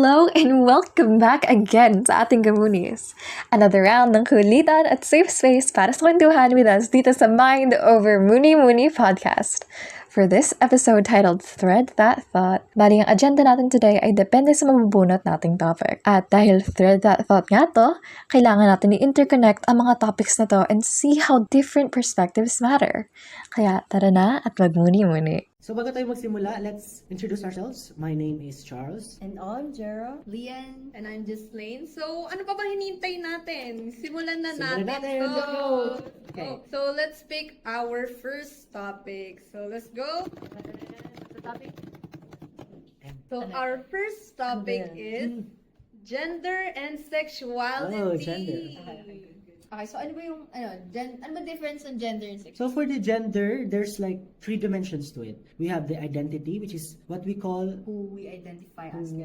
Hello and welcome back again sa ating Gamunis. Another round ng kulitan at safe space para sa kwentuhan with us dito sa Mind Over Muni Muni podcast. For this episode titled Thread That Thought, bali ang agenda natin today ay depende sa mabubunot nating topic. At dahil Thread That Thought nga to, kailangan natin i-interconnect ang mga topics na to and see how different perspectives matter. Kaya tara na at magmuni-muni. So bago tayo magsimula, let's introduce ourselves. My name is Charles. And I'm Jera. Lian. And I'm just Lane. So, ano pa ba hinihintay natin? Simulan na Simulan natin. So, Let's go. Okay. So, let's pick our first topic. So, let's go. So, our first topic is gender and sexuality. Oh, gender. Okay, so ano ba yung, ano ba difference ng gender and sex? So for the gender, there's like 3 dimensions to it. We have the identity, which is what we call, Who we identify as.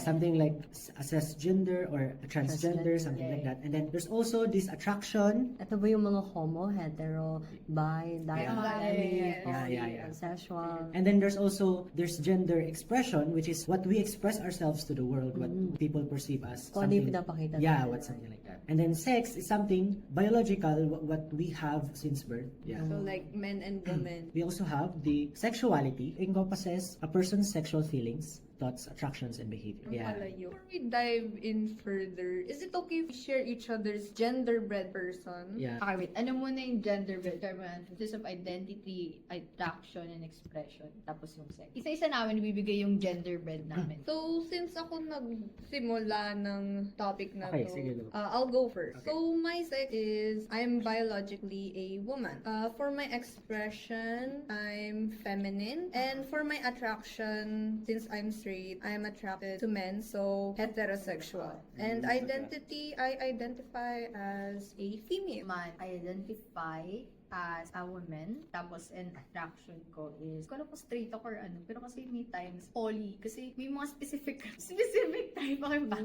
something like a cisgender or a transgender, something like that. And then there's also this attraction. Ito ba yung mga homo, hetero, bi, Yeah. sexual? And then there's gender expression, which is what we express ourselves to the world, what people perceive as Kung ano yung pinapakita Yeah, natin. what's something like that. And then sex is something biological, what we have since birth. Yeah. So, like men and women. We also have the sexuality, encompasses a person's sexual feelings, thoughts, attractions, and behavior. Yeah. Before we dive in further, is it okay if we share each other's gender-bread person? Yeah. Okay, wait. Ano muna yung gender bread? This of identity, attraction, and expression. Tapos yung sex. Isa-isa namin ibibigay yung gender bread namin. So, since ako nagsimula ng topic na Okay, to, sige, go. I'll go first. Okay. So, my sex is, I'm biologically a woman. For my expression, I'm feminine. And for my attraction, since I'm straight, I'm attracted to men, so heterosexual. And identity, I identify as a female. Man, I identify as a woman. Tapos, and attraction ko is, kung ko straight ako or ano, pero kasi may times poly. Kasi may mga specific type ako ba?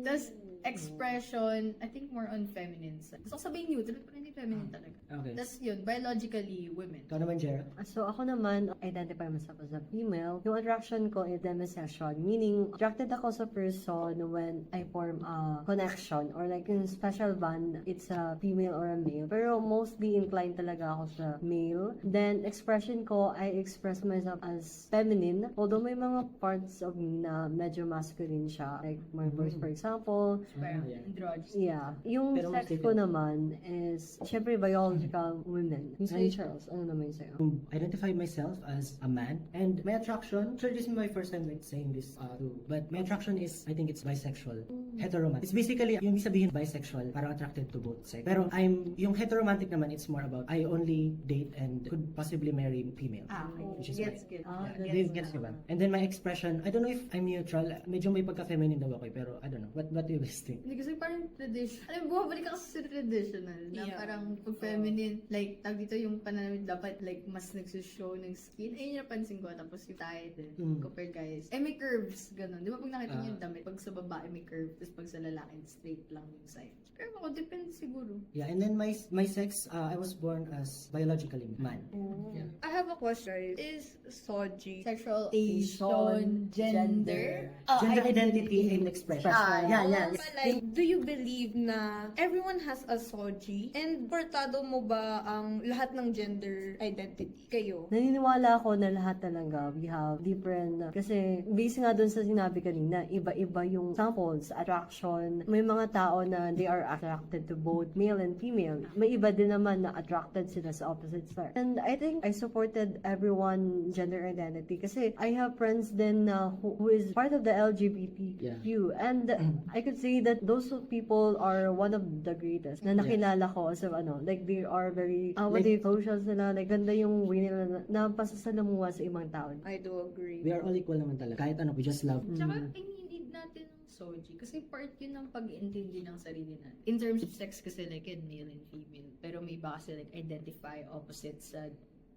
Tapos, expression, I think more on feminine side. Gusto ko sabihin neutral, pero hindi feminine talaga. Okay. Tapos yun, biologically, women. Ikaw naman, Jera? So ako naman, identify myself as a female. Yung attraction ko is demisexual, meaning attracted ako sa person when I form a connection or like in special bond, it's a female or a male. Pero mostly inclined talaga ako sa male. Then expression ko, I express myself as feminine. Although may mga parts of me na medyo masculine siya. Like my voice, for example. Parang yeah. androgynous. Yeah. Yung Pero sex mostly ko naman is, syempre, biological women. Yung sa'yo, Charles, ano naman yung sa'yo? Identify myself as a man, and my attraction, so this is my first time like saying this too, but my attraction is, I think it's bisexual, heteromantic. It's basically, yung ibig sabihin bisexual, parang attracted to both sex. Pero yung heteromantic naman, it's more about, I only date and could possibly marry female. Okay. Which is Gets my- good. Gets ko ba? And then my expression, I don't know if I'm neutral, medyo may pagka-feminine daw ako, pero I don't know, what do you guys think? Hindi kasi parang tradition. Alam mo, bumabalik ako sa traditional na Yeah. parang pag feminine, like, tag dito yung pananamit dapat like mas nagsushow ng skin. Ayun yung napansin ko. Tapos yung diet, compare guys. Eh, may curves, ganun. Di ba pag nakita niyo yung damit, pag sa babae may curve, tapos pag sa lalaki, straight lang yung side. Pero ako, depende siguro. Yeah, and then my sex, I was born as biologically man. Yeah. I have a question. Is soji Sexual Asian, gender. Gender identity and expression. Yeah. But like, do you believe na everyone has a soji? And portado mo ba ang lahat ng gender identity kayo? Naniniwala ako na lahat talaga we have different, kasi based nga dun sa sinabi kanina, iba-iba yung samples, attraction. May mga tao na they are attracted to both male and female. May iba din naman na attracted sila sa opposite sex. And I think I supported everyone gender identity kasi I have friends then who is part of the LGBTQ. And I could say that those people are one of the greatest na nakilala ko as like they are very, social sila, like ganda yung way nila na pasasalamuha sa ibang tao. I do agree. We are all equal naman talaga. Kahit ano, we just love. Tsaka, need natin ng soji. Kasi part yun ng pag-iintindi ng sarili natin. In terms of sex kasi like yun, male and female. Pero may iba kasi like identify opposites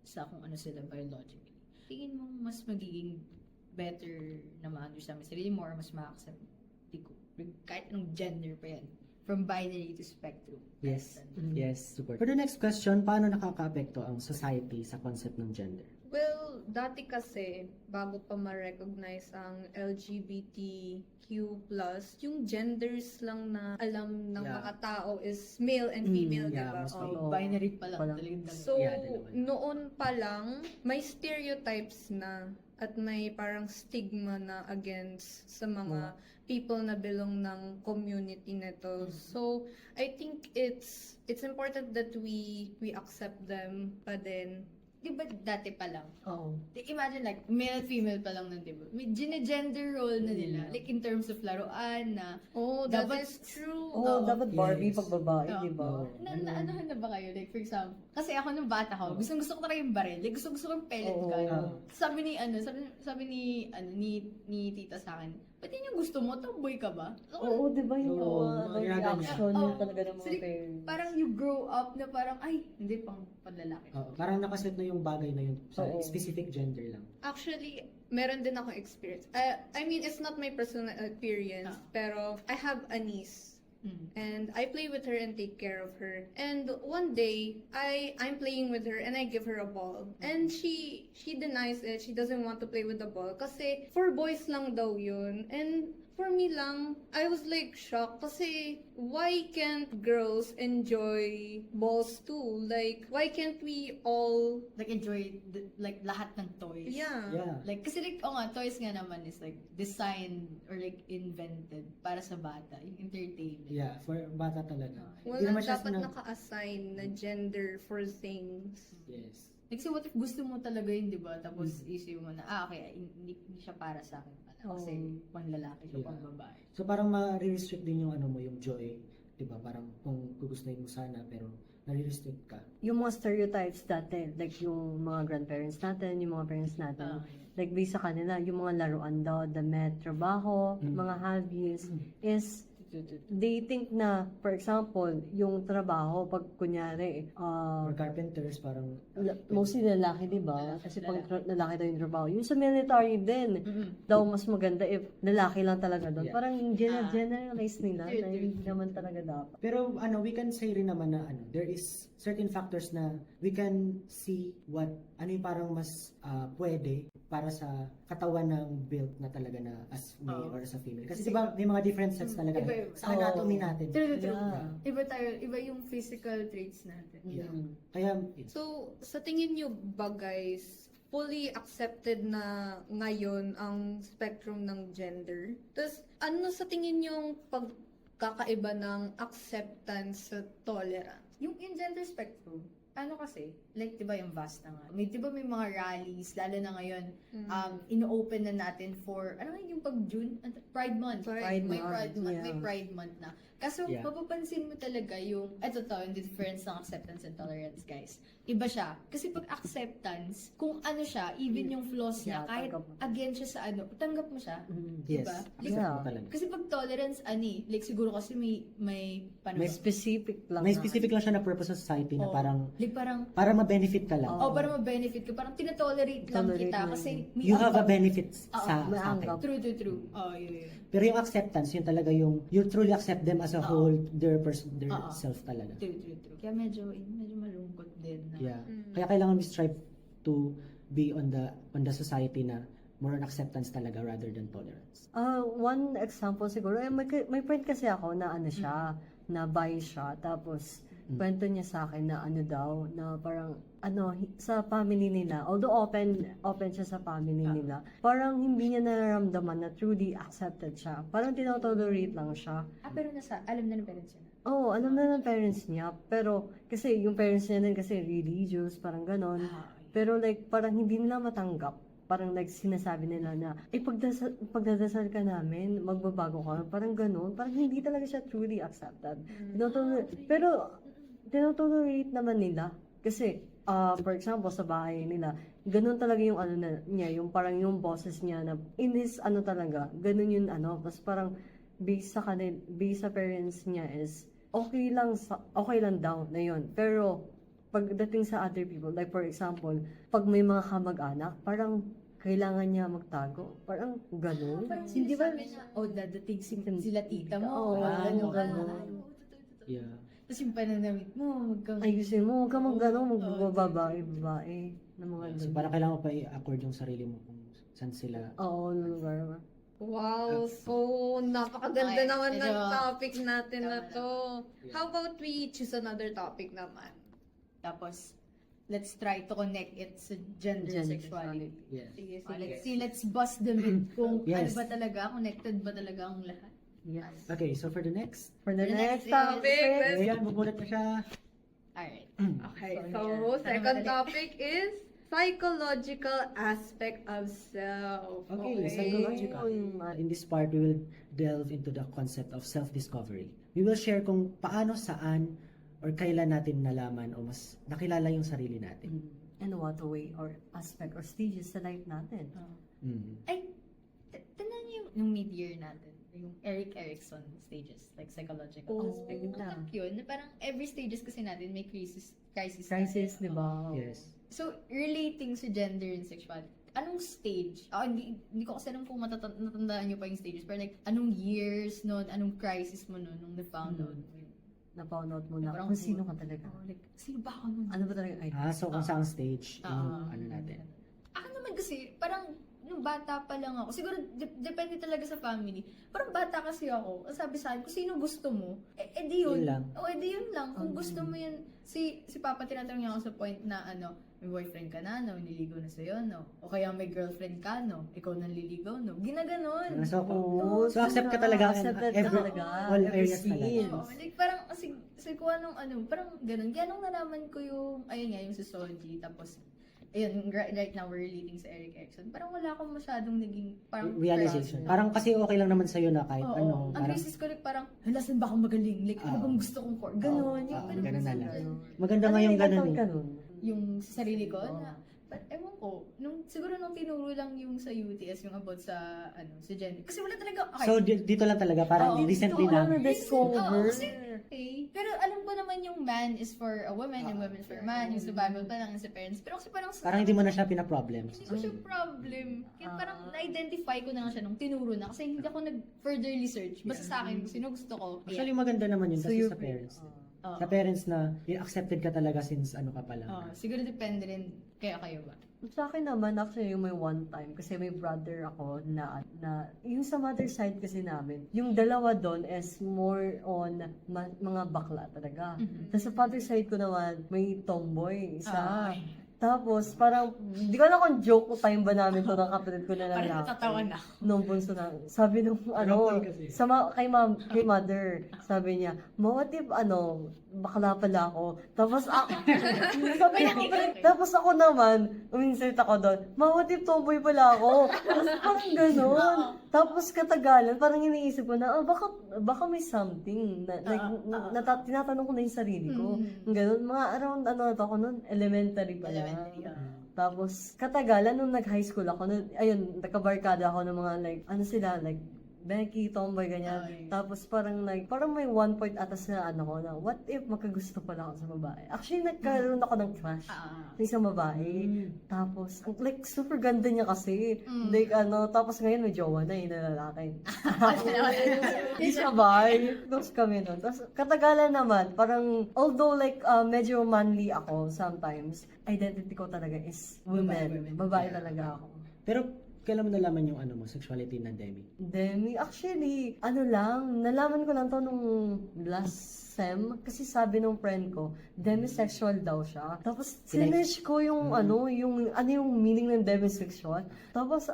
sa kung ano sila biologically. Tingin mo mas magiging better na ma-understand mo sarili mo or mas ma-accept ko. Kahit anong gender pa yan. From binary to spectrum. Yes. Yes, super. For the next question, paano nakaka-apekto ang society sa concept ng gender? Well, dati kasi, bago pa ma-recognize ang LGBTQ+, yung genders lang na alam ng Yeah. mga tao is male and female, yeah, diba? mas Oo. Binary pa lang Wala. talagang dalawa. So, Yeah, dalawa. noon pa lang, may stereotypes na at may parang stigma na against sa mga people na belong ng community nito. So, I think it's important that we accept them pa din. Di ba dati pa lang? Oo. Imagine like, male at female pa lang nun, di ba? May gender role na nila. Like in terms of laruan na, Oh, Dapat- that is true. Oo, dapat Barbie Yes. pag babae, Oo. di ba? Anuhan na ba kayo? Like for example, kasi ako nung bata ko, gusto ko talaga yung baril. Like gusto ko yung pellet Oo. gun. Oo. Sabi ni tita sa akin, ba't yun yung gusto mo? Tomboy ka ba? Oo, di ba yung Oo, mga mga reaction ganyan. yun Oo. talaga ng mga So, parents. Parang you grow up na parang, ay, hindi pang panlalaki. Oo, parang nakaset na yung bagay na yun sa Oo. specific gender lang. Actually, meron din ako experience. I mean, it's not my personal experience, pero I have a niece. And I play with her and take care of her. And one day, I'm playing with her and I give her a ball. And she denies it. She doesn't want to play with the ball kasi for boys lang daw yun. And for me lang, I was like shocked kasi why can't girls enjoy balls too? Like, why can't we all... Like enjoy like lahat ng toys. Yeah. Yeah. Like, kasi like, toys nga naman is like designed or like invented para sa bata, yung entertainment. Yeah, for bata talaga. Wala Hindi naman siya dapat sina- naka-assign na gender for things. Yes. Like, so what if gusto mo talaga yun, di ba? Tapos isip mo na, okay, hindi siya para sa akin pala. Kasi pang lalaki siya, Yeah. pang babae. So parang ma-restrict din yung ano mo, yung joy. 'Di ba? Parang kung gugustuhin mo sana pero nare-restrict ka. Yung mga stereotypes dati, like yung mga grandparents natin, yung mga parents natin, like based sa kanila, yung mga laruan daw, damit, trabaho, mga hobbies, is they think na, for example, yung trabaho, pag kunyari, For carpenters, parang mostly lalaki, di ba? Kasi pag lalaki daw yung trabaho. Yung sa military din, daw mas maganda if lalaki lang talaga doon. Yeah. Parang generalize nila na hindi naman talaga dapat. pero ano, we can say rin naman na ano, there is certain factors na we can see what ano yung parang mas pwede para sa katawan ng built na talaga na as male or as a female. Kasi di ba may mga different sets talaga Iba- sa anatomy natin. True. Yeah. Iba yung physical traits natin. Yeah. Kaya So, sa tingin nyo ba guys, fully accepted na ngayon ang spectrum ng gender? Tapos, ano sa tingin nyo pagkakaiba ng acceptance sa tolerance? Yung in gender spectrum, ano kasi, like, di ba yung vast na nga? Di ba may mga rallies, lalo na ngayon, ino-open na natin for, ano nga yung pag-June? Pride Month. Pride May Month, Pride Month, yeah. may Pride Month na. Kaso, Yeah. mapapansin mo talaga yung, eto to, yung difference ng acceptance and tolerance, guys. Iba siya. Kasi pag acceptance, kung ano siya, even yung flaws niya, Yeah, kahit tanggap mo. against siya sa ano, tanggap mo siya. yes. Diba? Accept Yeah. mo talaga. Kasi pag tolerance, like siguro kasi may paano May ba? specific lang. May na- specific lang siya na purpose sa society na Oo. parang Like parang, para ma-benefit ka lang. para ma-benefit ka. Parang tinatolerate lang Tolerate kita lang. kasi may You have a outcome. benefit may sa anggap. akin. True. Oh, yun. Pero yung acceptance, yun talaga yung you truly accept them as a whole, their self talaga. True. Kaya medyo malungkot din na. Yeah. Kaya kailangan we strive to be on the society na more on acceptance talaga rather than tolerance. One example siguro, may friend kasi ako na ano siya, na bi siya, tapos kwento niya sa akin na ano daw, na parang sa family nila, although open siya sa family nila, parang hindi niya nararamdaman na truly accepted siya. Parang tinotolerate lang siya. Pero alam na ng parents niya. Oo, alam na ng parents niya, pero kasi yung parents niya din kasi religious, parang ganon. Pero like, parang hindi nila matanggap. Parang like, sinasabi nila na, pagdadasal ka namin, magbabago ka. Parang ganon. Parang hindi talaga siya truly accepted. Pero, tinotolerate naman nila. Kasi, for example, sa bahay nila, ganun talaga yung niya, yung parang yung bosses niya na, in his talaga, ganun yung tapos parang, based sa parents niya is, okay lang daw na yun. Pero, pagdating sa other people, like for example, pag may mga kamag-anak, parang kailangan niya magtago. Parang gano'n. Hindi ba dadating sila tita mo? Oo, Ganun. Yeah. Tapos yung pananamit mo, Ayusin mo, huwag ka mag-gano'n, magbababae. ng mga So, parang kailangan mo pa i-accord yung sarili mo kung saan sila. Oo, ng lugar. Wow, so napakaganda Okay, naman ng medyo- topic natin na Tama to. Yeah. How about we choose another topic naman? Tapos, let's try to connect it sa gender, Gender sexuality. Yes. Sige, Let's sige. let's bust the myth kung ano Yes. ba talaga, connected ba talaga ang lahat. Yes. Okay, so for the next. For the The next next topic, is- Ayan, bubulat na siya. Alright. Okay, So, so yeah. second Madali. topic is psychological aspect of self. Okay, psychological. In this part, we will delve into the concept of self-discovery. We will share kung paano, saan, or kailan natin nalaman o mas nakilala yung sarili natin. And what way or aspect or stages sa life natin. Ay, tanan yung mid-year natin. Yung Eric Erikson stages, like psychological Oh, aspect. yeah. Ang yun, na parang every stages kasi natin may crisis Crisis, di ba? Yes. So, relating sa gender and sexuality, anong stage? Hindi ko kasi alam kung natandaan nyo pa yung stages, pero like, anong years nun, anong crisis mo nun, nung na-found out mo yun? Na-found out mo na Parang kung sino ka talaga. Like, sino ba ako nun? Ano ba talaga? Ay, So kung saan stage, yung ano natin. Ako naman kasi, parang, nung bata pa lang ako, siguro, depende talaga sa family. Parang bata kasi ako, ang sabi sa akin, kung sino gusto mo, di yun. Yun lang. Edi yun lang. Kung gusto mo yun, si Papa tinatanong niya ako sa point na, may boyfriend ka na, no? Nililigaw na sa'yo, no? O kaya may girlfriend ka, no? Ikaw nang liligaw, no? Ginaganon. So, Oo, so accept ka talaga accepted ka every, talaga. all Every areas talaga. scene. Oo, like parang, kasi kung anong, parang ganun. Kaya nung nalaman ko yung, ayun nga, yung sa Soji, tapos, ayun, right now we're relating sa Eric Erikson. Parang wala akong masyadong naging, parang, realization. crisis. Parang kasi okay lang naman sa'yo na kahit Oo. ano. Ang Parang, crisis ko like parang, hala, saan ba ako magaling? Like, ano Oo. bang gusto kong core? Ganon. Oo, Yung, oo, ganun na lang. Ano? maganda Ano nga yung yung ganun taon eh. ka nun? yung sa sarili ko, Oo. na, but ewan ko, siguro nung tinuro lang yung sa UTS, yung about sa, sa gender. Kasi wala talaga, okay. So, dito lang talaga, parang Oo, recently dito lang. ako na-discover. Oo, kasi, okay. Pero alam ko naman yung man is for a woman, yung woman is for a man, yung sa Bible pa lang, yung sa parents. Pero kasi parang, Parang hindi mo na siya pina-problem. hindi ko siya problem. Kaya parang na-identify ko na lang siya nung tinuro na. Kasi hindi ako nag-further research. Basta sa akin, kung sino gusto ko. Actually, maganda naman yun So, kasi you're sa parents. Oo. Sa parents na accepted ka talaga since ano ka pa lang. Siguro depende rin kayo ba? Sa akin naman, actually, yung may one time, kasi may brother ako na yung sa mother side kasi namin, yung dalawa doon is more on mga bakla talaga. Tapos sa father side ko naman, may tomboy, isa. Tapos, parang, di ko alam kung joke time ba namin to ng kapatid ko na Parang lalaki. natatawa na ako. Nung bunso na, sabi nung, kay mother, sabi niya, what if, bakla pala ako. Tapos, tapos ako naman, uminsert ako doon, what if tomboy pala ako. Tapos, parang gano'n. Tapos, katagalan, parang iniisip ko na, baka may something. Tinatanong ko na yung sarili ko. Gano'n, mga around, ako nun, elementary pa lang. Tapos, katagalan, nung nag-high school ako, ayun, nagkabarkada ako ng mga, like, Becky, tomboy, ganyan. Tapos, parang may one point atas na, what if makagusto pala ako sa babae? Actually, nagkaroon ako ng crush sa isang babae. Tapos, super ganda niya kasi. Tapos ngayon may jowa na, na lalaki. Hindi siya bay. Close kami nun. Tapos, katagalan naman, parang, although medyo manly ako sometimes, identity ko talaga is women. Babae talaga ako. Pero, kailan mo nalaman yung sexuality na Demi? Demi, actually, nalaman ko lang to nung last sem, kasi sabi nung friend ko, demisexual daw siya. Tapos, sinearch ko yung, yung meaning ng demisexual. Tapos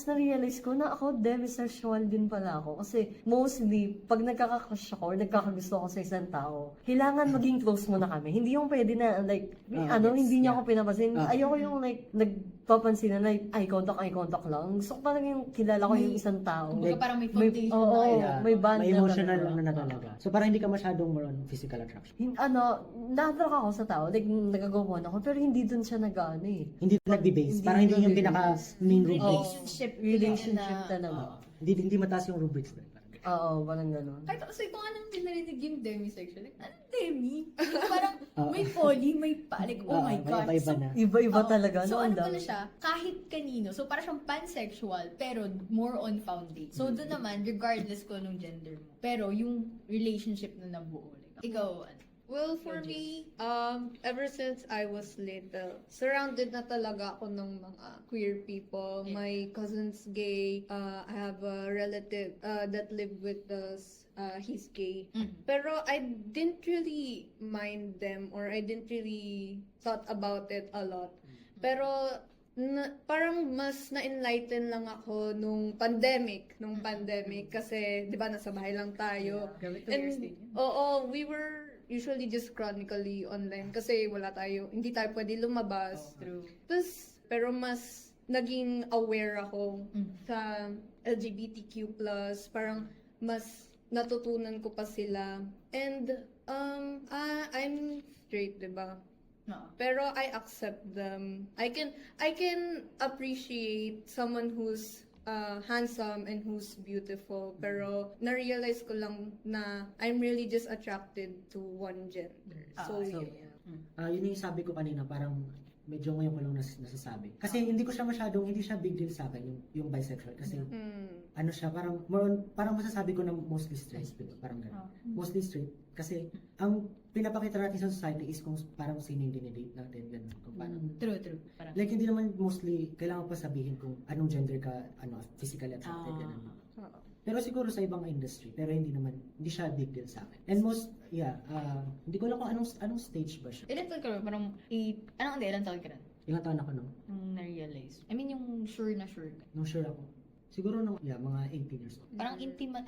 na-realize ko na ako, demisexual din pala ako. Kasi, mostly, pag nagkaka-crush ako or nagkakagusto ako sa isang tao, kailangan maging close muna kami. Hindi yung pwede na, hindi niya ako pinapansin. Ayoko yung, nagpapansin na, eye contact lang. Gusto ko parang yung kilala ko yung isang tao. Kumbaga parang may foundation oo, na kayo. may bond May na emotional talaga. lang na talaga. So, parang hindi ka masyadong more on physical attraction. Na-attract ako sa tao, nagagawa ako, pero hindi dun siya Hindi nagbe-base. Parang hindi yung pinaka-main rubrics. relationship talaga. Hindi mataas yung rubrics na. Oo, parang gano'n. Kahit kasi kung anong dinarinig yung demisexual, anong demi? Parang may poly, may pa, oh my God. Iba-iba na. Iba-iba talaga. So ang ano pala dami. siya, kahit kanino. So parang siyang pansexual, pero more on foundation. So doon naman, regardless ko nung gender mo. Pero yung relationship na nabuo. Like, ikaw, Well, for me, ever since I was little, surrounded na talaga ako ng mga queer people. Yeah. My cousin's gay. I have a relative that lived with us. He's gay. Pero I didn't really mind them or I didn't really thought about it a lot. Pero parang mas na-enlighten lang ako nung pandemic. Kasi, di ba, nasa bahay lang tayo. Grabe, 2 And, years din. oo, we were usually just chronically online kasi hindi tayo pwede lumabas. True. Pero mas naging aware ako sa LGBTQ+, parang mas natutunan ko pa sila. And, I'm straight, diba? No. Pero I accept them. I can appreciate someone who's handsome and who's beautiful. Pero na-realize ko lang na I'm really just attracted to one gender. So, Yun yung sabi ko kanina, parang medyo ngayon ko lang nasasabi. Kasi hindi siya big deal sa akin, yung bisexual. Kasi ano siya, parang parang masasabi ko na mostly straight, diba? Parang gano'n. Mostly straight. Kasi ang pinapakita natin sa society is kung parang sino yung dinidate natin, gano'n. Kung paano. True. Parang, Like, hindi naman mostly, kailangan pa sabihin kung anong gender ka, physically attracted, gano'n. Pero siguro sa ibang industry, pero hindi siya big deal sa akin. And hindi ko alam kung anong stage ba siya. ilan taon ka rin? Parang, ilan taon ka rin? Ilang taon ako Nung na-realize. I mean, yung sure ka. nung sure ako. Siguro mga 18 years old. Parang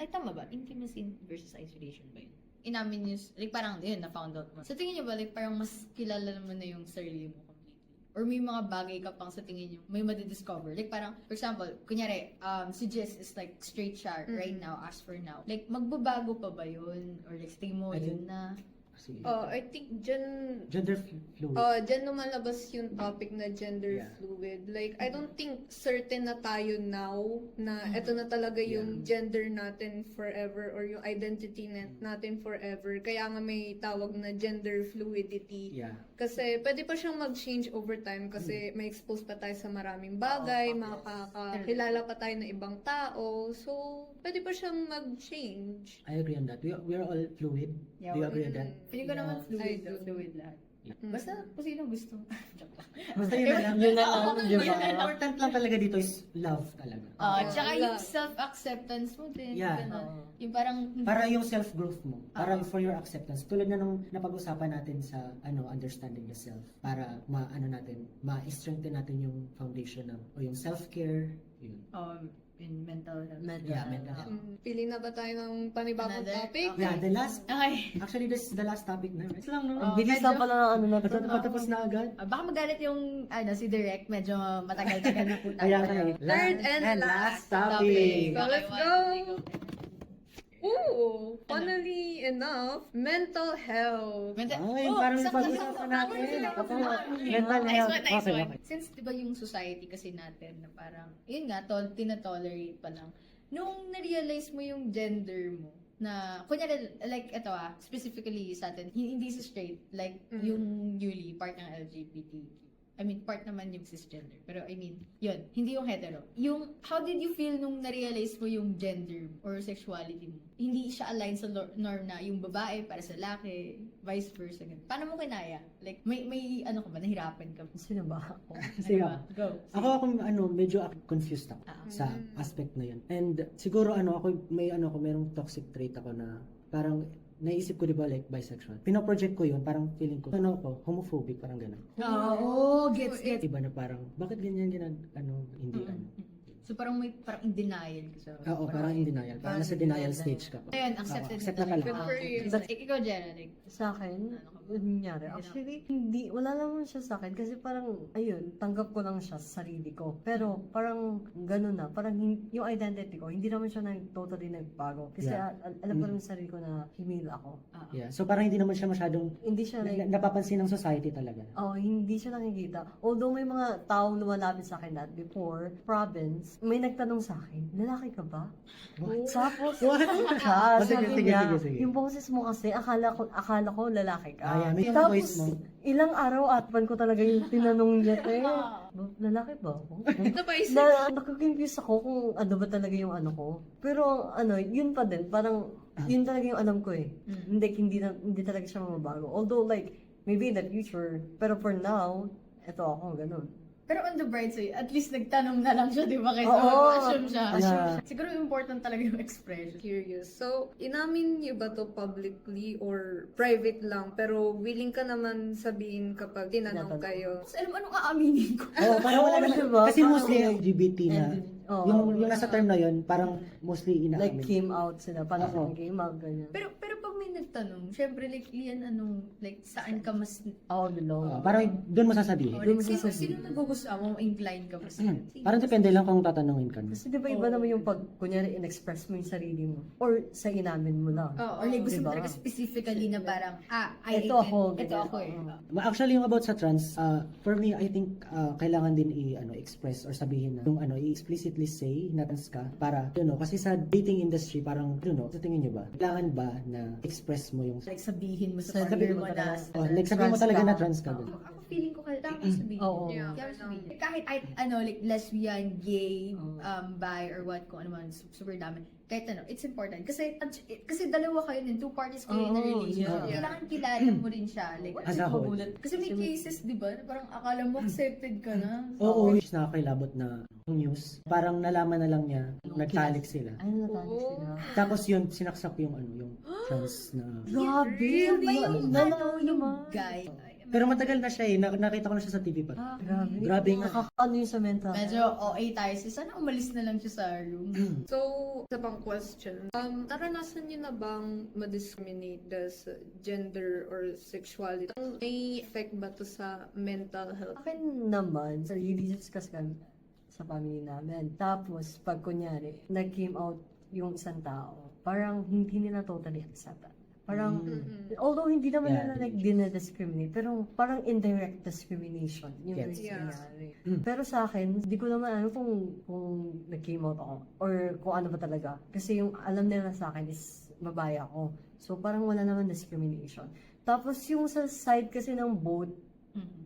tama ba? Intimacy versus isolation ba yun? Inamin niyo, like parang yun, na-found out mo. Sa tingin niyo ba, like parang mas kilala mo na yung sarili mo completely? Or may mga bagay ka pang sa tingin niyo, may madidiscover? Like parang, for example, kunyari, si Jess is like straight siya right now, as for now. Like, magbabago pa ba yun? Or like, sa tingin mo, yun na? Sige. I think Gender fluid. dyan lumalabas yung topic na gender fluid. Like, I don't think certain na tayo now na eto na talaga yung gender natin forever or yung identity natin forever. Kaya nga may tawag na gender fluidity. Yeah. Kasi pwede pa siyang mag-change over time kasi may expose pa tayo sa maraming bagay, makakakilala pa tayo ng ibang tao. So, pwede pa siyang mag-change. I agree on that. We are all fluid. Yeah, Do you agree on that? Feeling ko naman I do. fluid lahat. Yeah. Basta, kung sino gusto. Joke lang. Basta yun na lang. Yun na lang, di ba? Yung important lang talaga dito is love talaga. Tsaka yung Love. self-acceptance mo din. Yeah. Ganun. Yung parang, Para yung self-growth mo. Para for your acceptance. Tulad na nung napag-usapan natin sa understanding the self. Para ma-strengthen natin yung foundation o yung self-care. Yun. in mental health. Yeah, mental health. Pili na ba tayo ng panibagong Another? topic? Okay. Yeah, the last, Okay. actually this is the last topic na. Ito lang no. Ang bilis lang pala ng na to. Patapos na agad. Baka magalit yung, si Direct, medyo matagal-tagal na po tayo. Kaya kaya. Third and last topic. So, let's go. Ooh, funnily enough, mental health. Ay, parang pag-usapan natin. Mental health. Nice Okay, one. okay. Since, di ba yung society kasi natin na parang, yun nga, tinatolerate pa lang. Nung na-realize mo yung gender mo, na, kunyari, like, ito specifically sa atin, hindi si straight, like, yung Yuli, part ng LGBT. I mean, part naman yung cisgender. Pero, I mean, yun, hindi yung hetero. Yung, how did you feel nung na-realize mo yung gender mo or sexuality mo? Hindi siya aligned sa norm na yung babae para sa lalaki, vice versa. Ganun. Paano mo kinaya? Like, may ano ka ba? Nahirapan ka ba? Sino ba ako? Sige. Ano ba? Go. Ako medyo confused ako sa aspect na yun. And siguro merong toxic trait ako na parang naisip ko, di ba, like, bisexual. Pinoproject ko yun, parang feeling ko, homophobic, parang gano'n. Gets. Iba na parang, bakit ganyan, hindi. So, parang parang in denial ka sa... Oo, parang in denial. Parang nasa denial stage ka pa. Ayun, accepted accept na na talaga. pala. Good for you. But, ikaw, Jenna, like, Sa akin, Ano ka ba? nangyari. Actually, wala naman siya sa akin kasi parang, ayun, tanggap ko lang siya sa sarili ko. Pero, parang, ganun na. Parang, yung identity ko, hindi naman siya totally nagbago. Kasi, Yeah. alam ko naman sa sarili ko na female ako. Yeah. So parang hindi naman siya masyadong Hindi siya like, napapansin ng society talaga. hindi siya nakikita. Although may mga taong lumalapit sa akin that before, province, once, may nagtanong sa akin, lalaki ka ba? What? Tapos, What? sabi Sige, niya, sige. yung boses mo kasi, akala ko lalaki ka. Ah, yeah, may Tapos, voice mo. ilang araw atman ko talaga yung tinanong niya, lalaki ba ako? Napaisip. Nakakonfuse ako kung ano ba talaga yung ano ko. Pero yun pa din, parang yun talaga yung alam ko eh. Hindi talaga siya mababago. Although like, maybe in the future, pero for now, eto ako, ganun. Pero on the bright side, at least nagtanong na lang siya, di ba? Kaysa Oo. mag-assume siya. Yeah. Siguro important talaga yung expression. Curious. So, inamin niyo ba to publicly or private lang? Pero willing ka naman sabihin kapag tinanong kayo. Tapos alam anong aaminin ko? Oh, parang wala naman. Diba? Kasi mostly LGBT na. Oo. Yung nasa term na yun, parang mostly Like inaamin. came out sila, parang Oo. came out, ganyan. Pero pag may nagtanong, syempre like, yan like, saan ka mas, All along. Parang doon mo sasabihin. or, Doon like, mo sino nagugustuhan mo, incline ka mas. Parang depende lang kung tatanungin ka. Kasi di ba iba naman yung pag, kunyari, in-express mo yung sarili mo. Or sa inamin mo lang. Or like, gusto mo Diba? talaga specifically na parang, Ito ako, ito ganyan. ako eh. Oo. Actually, yung about sa trans, for me, I think kailangan din express or sabihin na yung i-explicitly say na trans ka para, kasi sa dating industry, parang, sa tingin nyo ba, kailangan ba na express mo yung Like, sabihin mo sa partner Sabihin mo mo na, talaga. like sabihin mo Trans talaga ka. na trans ka. Ako feeling ko kailangan mo sabihin. Oo. Kailangan sabihin. Kahit like lesbian, gay, bi, or what, kung ano man, super dami. Kahit it's important. Kasi dalawa kayo din, two parties kayo in a Oo, relationship. yeah. Kailangan kilala mo rin siya. Like, As a whole. kasi may cases, di ba, na parang akala mo accepted ka na. Oo, which nakakailabot na news. Parang nalaman na lang niya, nagtalik sila. Ano natalik sila? Tapos yun, sinaksak yung yung trans na. Grabe! Ba yung yung naman. guy? Pero matagal na siya nakita ko na siya sa TV pa. Grabe. Grabe nga. Nakakaano yung sa mental. Medyo OA tayo. Sana umalis na lang siya sa room. So, isa pang question. Naranasan niyo na bang ma-discriminate as gender or sexuality? May effect ba to sa mental health? Akin naman, sa discuss kami sa family namin. Tapos, pag kunyari, nag-came out yung isang tao, parang hindi nila totally accept. Parang, although hindi naman Yeah. nila like dinadiscriminate, pero parang indirect discrimination yung Yes. nangyayari. Pero sa akin, hindi ko naman alam kung nag-came out ako or kung ano ba talaga. Kasi yung alam nila sa akin is babae ako. So parang wala naman discrimination. Tapos yung sa side kasi ng both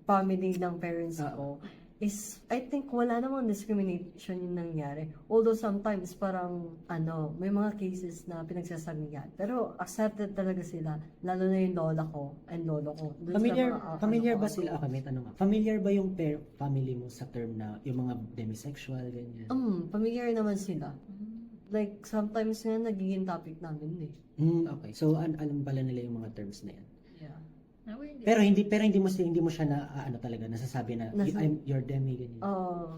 family ng parents ko, is, I think, wala namang discrimination yung nangyari. Although sometimes, parang, may mga cases na pinagsasabihan. Pero, accepted talaga sila. Lalo na yung lola ko and lolo ko. Dun sa Familiar mga, ba sila? Okay, may tanong nga. Familiar ba yung family mo sa term na yung mga demisexual, ganyan? Familiar naman sila. Like, sometimes nga, nagiging topic namin eh. Okay. So, alam pala nila yung mga terms na yan. Yeah. Pero hindi mo siya na talaga nasasabi na you're demi ganyan.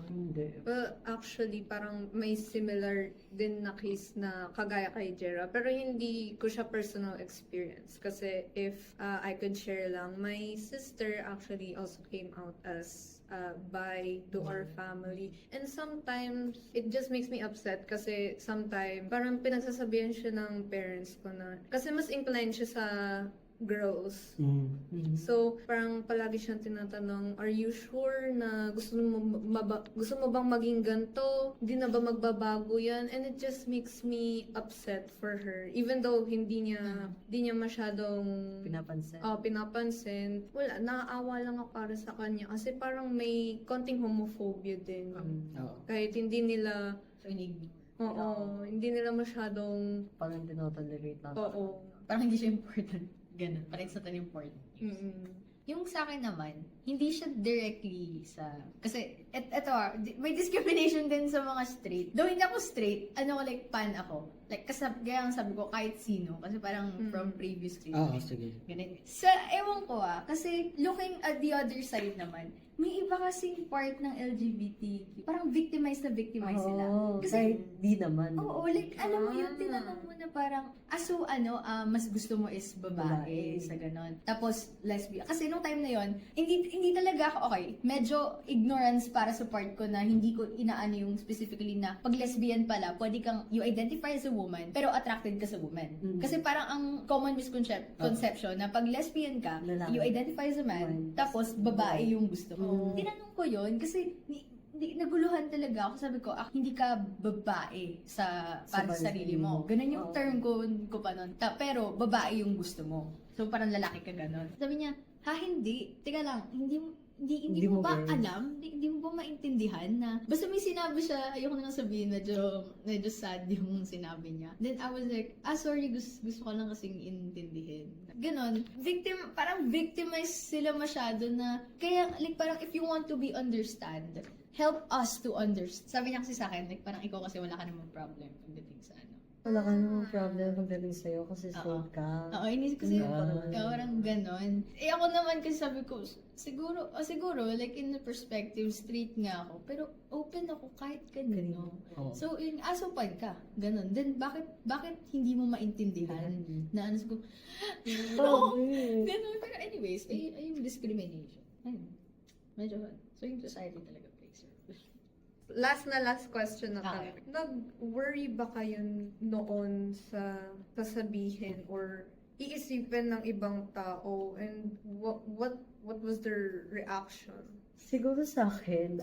Hindi. Well, actually, parang may similar din na case na kagaya kay Jera. Pero hindi ko siya personal experience. Kasi if I could share lang, my sister actually also came out as bi to our family. And sometimes, it just makes me upset kasi sometimes, parang pinagsasabihan siya ng parents ko na, kasi mas inclined siya sa girls. So, parang palagi siyang tinatanong, are you sure na gusto mo bang maging ganito? Hindi na ba magbabago yan? And it just makes me upset for her. Even though hindi niya masyadong pinapansin. Wala, naaawa lang ako para sa kanya. Kasi parang may konting homophobia din. Kahit hindi nila hindi nila masyadong Parang tinotolerate lang. Parang hindi siya important. Ganun. Parang sa tan important. Yung sa akin naman, hindi siya directly sa... Kasi, eto may discrimination din sa mga straight. Though hindi ako straight, like, pan ako. Like, kaya ang sabi ko, kahit sino. Kasi parang from previous relationship. Sige. Ganun. Sa, ewan ko kasi looking at the other side naman, may iba kasing part ng LGBT, parang victimized sila. Kasi, kahit di naman. like, alam mo yun, tinanong mo na parang, mas gusto mo is babae, sa ganon. Tapos, lesbian. Kasi nung time na yon, hindi talaga ako, medyo ignorance para sa part ko na hindi ko inaano yung specifically na pag lesbian pala, pwede kang, you identify as a woman, pero attracted ka sa woman. Kasi parang ang common misconception na pag lesbian ka, you identify as a man, tapos babae yung gusto mo. Tinanong ko yon kasi hindi, naguluhan talaga ako. Sabi ko, hindi ka babae para sa sarili mo. Ganun yung Oo. term ko pa nun. Pero babae yung gusto mo. So parang lalaki ka ganun. Sabi niya, hindi. Teka lang, hindi mo mo ba gets. alam? Hindi mo ba maintindihan na basta may sinabi siya, ayoko na lang sabihin, medyo sad yung sinabi niya. Then I was like, sorry, gusto ko lang kasing intindihin. Ganon. Parang victimize sila masyado na, kaya like parang if you want to be understand, help us to understand. Sabi niya kasi sa akin, like parang ikaw kasi wala ka namang problem pagdating sa ano. Wala ka namang problem pagdating sa'yo kasi straight ka. Oo, inisip kasi Ah. parang ganon. Ako naman kasi sabi ko, siguro, like in the perspective, straight nga ako, pero open ako kahit kanino. Oo. So, yung asopan ka, ganon. Then, bakit hindi mo maintindihan na ano, siguro, no, ganon. Pero anyways, yung discrimination. Ayun. Medyo, so yung society talaga plays a role. Last question na Okay. kami. Nag-worry ba kayo noon sa sasabihin or iisipin ng ibang tao, and what was their reaction? Siguro sa akin,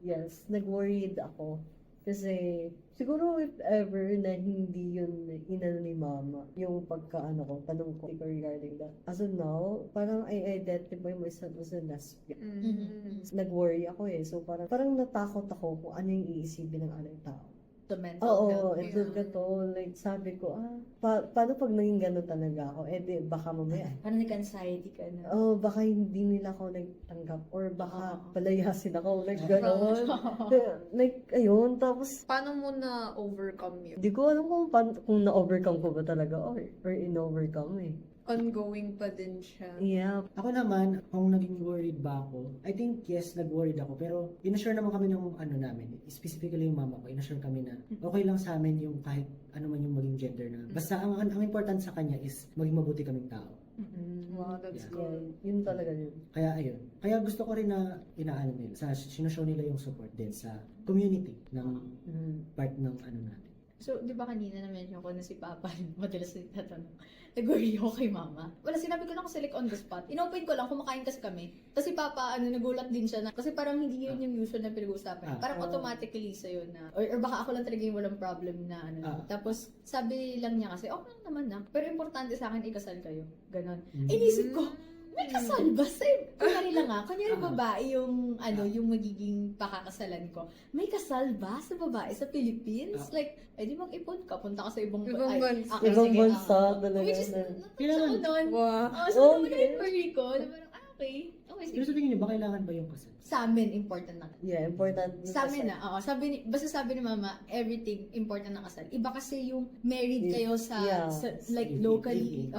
yes, nag-worried ako. Kasi, siguro if ever na hindi yun inano ni mama, yung tanong ko regarding that. As of now, parang I identify myself as a lesbian. Nag-worry ako so parang natakot ako kung ano yung iisipin ng other tao. The mental Oo, health. ito like sabi ko, paano pag naging ganun talaga ako? Di, baka mamaya, Parang nag-anxiety ka na. baka hindi nila ako nagtanggap or baka Oo. palayasin ako, like gano'n. Like, ayun, tapos, Paano mo na overcome yun? di ko alam kung na-overcome ko ba talaga or in-overcome Ongoing pa din siya. Yeah. Ako naman, kung naging worried ba ako, I think yes, nag-worried ako. Pero inassure naman kami ng namin, specifically yung mama ko, inassure kami na okay lang sa amin yung kahit ano man yung maging gender na. Basta ang important sa kanya is maging mabuti kaming tao. Wow, that's Yeah. good. Yun talaga yun. Kaya ayun. Kaya gusto ko rin na inaano nila, sinushow nila yung support din sa community ng part ng natin. So, di ba kanina na-mention ko na si Papa, madalas nagtatanong, nag-worry ako kay Mama. Wala, sinabi ko lang kasi like on the spot. Inopen ko lang, kumakain kasi kami. Tapos si Papa, nagulat din siya na, kasi parang hindi yun yung usual na pinag-uusapan. Parang automatically sa'yo na, or baka ako lang talaga yung walang problem na Tapos, sabi lang niya kasi, okay lang naman na. Pero importante sa akin, ikasal kayo. Ganon. Inisip ko, may kasal ba? Kunyari lang kunyari babae yung, yung magiging pakakasalan ko. May kasal ba sa babae sa Philippines? Like, di mag-ipon ka, punta ka sa ibang bansa. Ibang bansa talaga. Which is, Kailangan. ako nun. Wow. So, naman yung worry ko, na parang, okay. Okay, Pero sige. sa tingin niyo, ba kailangan ba yung kasal? Sa amin, important na. Yeah, important. Sa amin basta sabi ni Mama, everything important na kasal. Iba kasi yung married kayo sa like locally,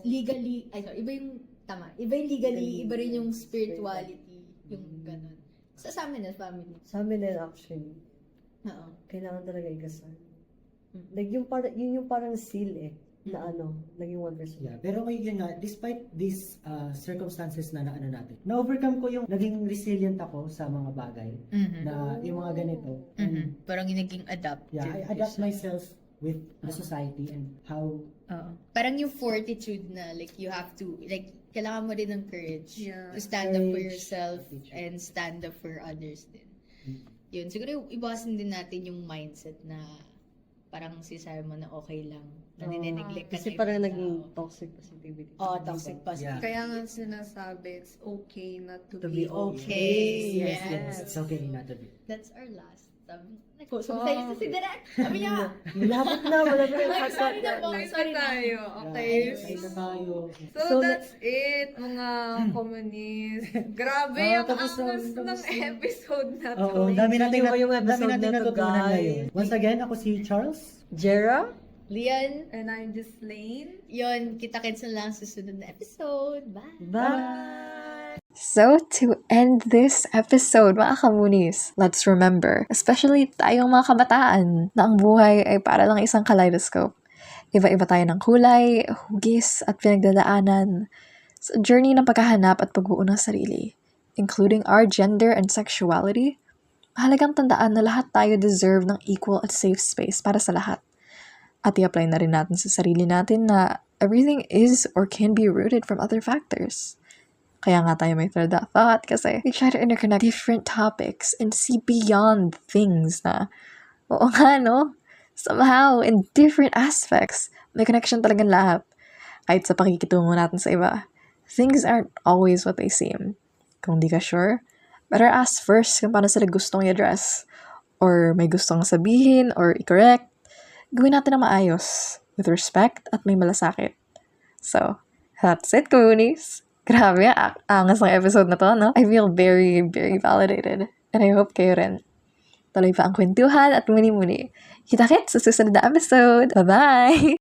legally, iba yung iba yung legally, iba rin yung spirituality, yung ganun. Sa amin na family. Sa amin din actually, Oo. kailangan talaga ikasal. Like yun yung parang seal na naging 1%. Yeah, pero ngayon nga, despite these circumstances na natin, na-overcome ko yung naging resilient ako sa mga bagay na yung mga ganito. Parang yung naging adaptive. Yeah, I adapt myself with the society and how Parang yung fortitude na like you have to, like kailangan mo din ng courage Yeah. to stand up for Courage. yourself and stand up for others din. Yun, siguro ibawasan din natin yung mindset na parang sinasabi mo na okay lang, na nineneglect ka Kasi ng parang ibang naging tao. toxic positivity. Toxic positivity. Yeah. Kaya nga sinasabi, it's okay not to, To be be okay. Yes, it's okay not to be. That's our last. So, tayo si Direk. Sabi niya, Malapit na. sorry na po. Sorry tayo. Okay. Ay na tayo. So, that's it, mga communist. Grabe, ang tapos angas na, ng episode na to. Oo, dami natin Thank you po yung episode na to, natutunan guys. ngayon. Once again, ako si Charles. Jera? Leon, And I'm just Lane. yun, kita-kits na lang sa susunod na episode. Bye! Bye! So, to end this episode, mga kamunis, let's remember, especially tayong mga kabataan, na ang buhay ay para lang isang kaleidoscope. Iba-iba tayo ng kulay, hugis, at pinagdadaanan sa journey ng paghahanap at pagbuo ng sarili, including our gender and sexuality. Mahalagang tandaan na lahat tayo deserve ng equal at safe space para sa lahat. At i-apply na rin natin sa sarili natin na everything is or can be rooted from other factors. Kaya nga tayo may thread that thought kasi we try to interconnect different topics and see beyond things na, oo nga no, somehow in different aspects, may connection talagang lahat. Kahit sa pakikitungo natin sa iba, things aren't always what they seem. Kung di ka sure, better ask first kung paano sila gustong i-address or may gustong sabihin or i-correct. Gawin natin na maayos, with respect at may malasakit. So, that's it, Koonies. Grabe, angas ng episode na to, no? I feel very, very validated. And I hope kayo rin. Tuloy pa ang kwentuhan at muni-muni. Kita-kits sa susunod na episode. Bye-bye!